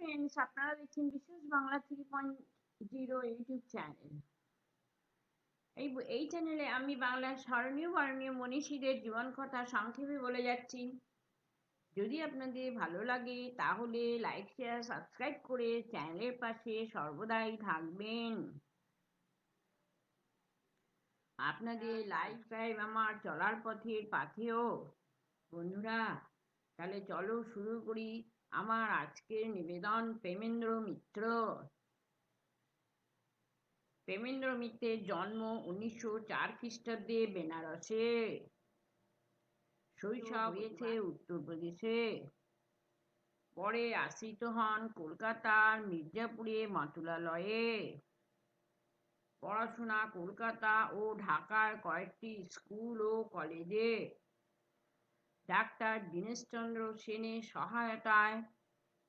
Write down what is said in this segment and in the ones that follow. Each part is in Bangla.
ফ্রেন্ডস, আপনারা দেখছেন বিশেষ বাংলা 3.0 ইউটিউব চ্যানেল। এই চ্যানেলে আমি বাংলার স্মরণীয় বরণীয় মনীষীদের জীবন কথা সংক্ষেপে বলে যাচ্ছি। যদি আপনাদের ভালো লাগে তাহলে লাইক শেয়ার সাবস্ক্রাইব করে চ্যানেলের পাশে সর্বদাই থাকবেন। আপনাদের লাইক সাবস্ক্রাইব আমার চলার পথের পাথেয়। বন্ধুরা, তাহলে চলো শুরু করি আমার আজকের নিবেদন। প্রেমেন্দ্র মিত্রের জন্ম 1904 খ্রিস্টাব্দে বেনারসে। শৈশব হয়েছে উত্তরপ্রদেশে। পরে আশ্রিত হন কলকাতার মির্জাপুরে মাতুলালয়ে। পড়াশোনা কলকাতা ও ঢাকার কয়েকটি স্কুল ও কলেজে। ডাক্তার দীনেশচন্দ্র সেনের সহায়তায়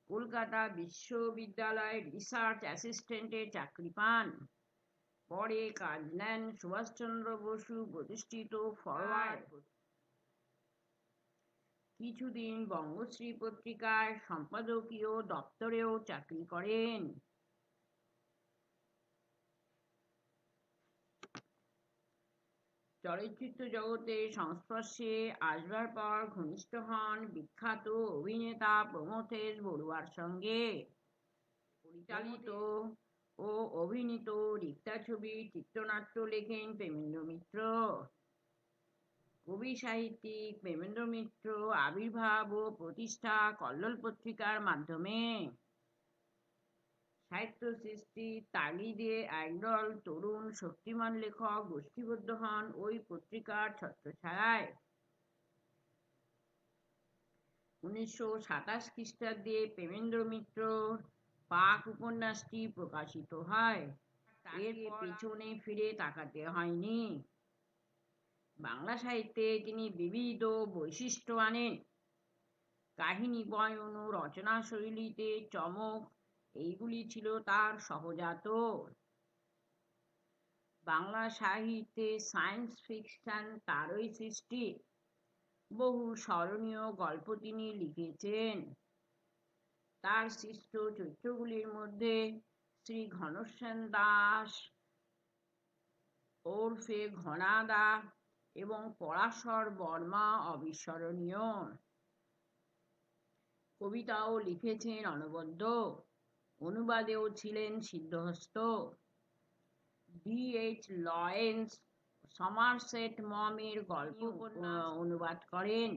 কলকাতা বিশ্ববিদ্যালয়ে রিসার্চ অ্যাসিস্ট্যান্টের চাকরি পান। পরে কাজ নেন সুভাষচন্দ্র বসু প্রতিষ্ঠিত ফরওয়ার্ড। কিছুদিন বঙ্গশ্রী পত্রিকার সম্পাদকীয় দপ্তরেও চাকরি করেন। চলচ্চিত্র জগতের সংস্পর্শে আসবার পর ঘনিষ্ঠ হন বিখ্যাত অভিনেতা প্রমথেশ বড়ুয়ার সঙ্গে। পরিচালিত ও অভিনীত রিক্তা ছবির চিত্রনাট্য লেখেন প্রেমেন্দ্র মিত্র। কবি সাহিত্যিক প্রেমেন্দ্র মিত্র আবির্ভাব ও প্রতিষ্ঠা কল্লোল পত্রিকার মাধ্যমে। সাহিত্য সৃষ্টির তাগিদে একদল তরুণ শক্তিমান লেখক গোষ্ঠীবদ্ধ হন ওই পত্রিকার ছত্রছায়ায়। 1927 খ্রিস্টাব্দে প্রেমেন্দ্র মিত্রর পাক উপন্যাসটি প্রকাশিত হয়। এর পেছনে ফিরে তাকাতে হয়নি। বাংলা সাহিত্যে তিনি বিবিধ বৈশিষ্ট্য আনেন। কাহিনী বয়ন ও রচনা শৈলীতে চমক, এইগুলি ছিল তার সহজাত। বাংলা সাহিত্যে সায়েন্স ফিকশন তারই সৃষ্টি। বহু স্মরণীয় গল্প তিনি লিখেছেন। তার সৃষ্ট চরিত্রগুলির মধ্যে শ্রী ঘনশ্যাম দাস ওরফে ঘনাদা এবং পরাশর বর্মা অবিস্মরণীয়। কবিতাও লিখেছেন অনবদ্য। অনুবাদেও ছিলেন সিদ্ধহস্ত। D.H. লরেন্স সমারসেট মমের গল্প অনুবাদ করেন।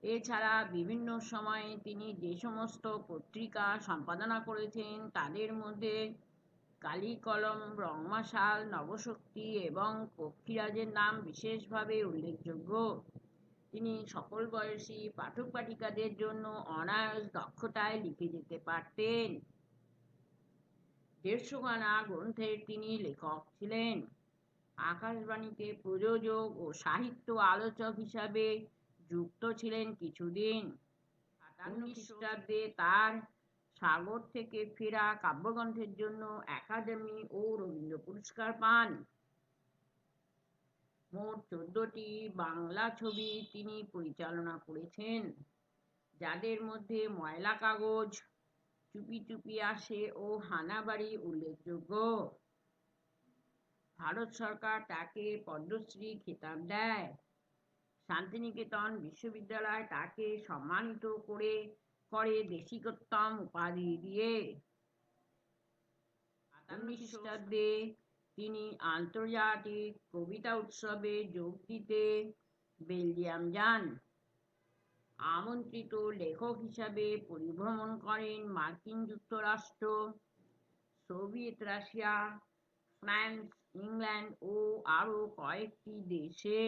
এছাড়া বিভিন্ন সময়ে তিনি যে সমস্ত পত্রিকা সম্পাদনা করেছেন তাদের মধ্যে কালিকলম, রংমশাল, নবশক্তি এবং পক্ষীরাজের নাম বিশেষভাবে উল্লেখযোগ্য। তিনি সকল বয়সী পাঠক পাঠিকাদের জন্য অনায়াস দক্ষতায় লিখে যেতে পারতেন। 150 খানা গ্রন্থের তিনি লেখক ছিলেন। আকাশবাণীতে প্রযোজক ও সাহিত্য আলোচক হিসাবে যুক্ত ছিলেন কিছুদিন। 57 খ্রিস্টাব্দে তার সাগর থেকে ফেরা কাব্যগ্রন্থের জন্য একাডেমি ও রবীন্দ্র পুরস্কার পান। মোট 14টি বাংলা ছবি তিনি পরিচালনা করেছেন, যাদের মধ্যে ময়লা কাগজ, চুপি চুপি আসে ও হানাবাড়ি উল্লেখযোগ্য। ভারত সরকার তাকে পদ্মশ্রী খেতাব দেয়। শান্তিনিকেতন বিশ্ববিদ্যালয় তাকে সম্মানিত করে দেশিকোত্তম উপাধি দিয়ে। 58 খ্রিস্টাব্দে তিনি আন্তর্জাতিক কবিতা উৎসবে যোগ দিতে বেলজিয়াম যান। আমন্ত্রিত লেখক হিসাবে পরিভ্রমণ করেন মার্কিন যুক্তরাষ্ট্র, সোভিয়েত রাশিয়া, ফ্রান্স, ইংল্যান্ড ও আরও কয়েকটি দেশে।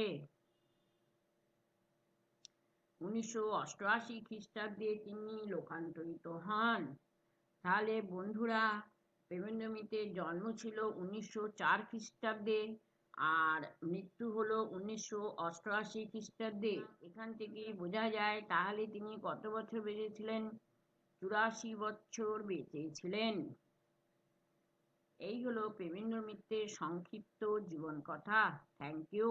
1988 খ্রিস্টাব্দে তিনি লোকান্তরিত হন। তাহলে বন্ধুরা, প্রেমেন্দ্র মিত্রের জন্ম ছিল 1904 খ্রিস্টাব্দে আর মৃত্যু হলো 1988 খ্রিস্টাব্দে। এখান থেকেই বোঝা যায় তাহলে তিনি কত বছর বেঁচে ছিলেন? 84 বছর বেঁচে ছিলেন। এই হলো প্রেমেন্দ্র মিত্রের সংক্ষিপ্ত জীবন কথা। Thank you.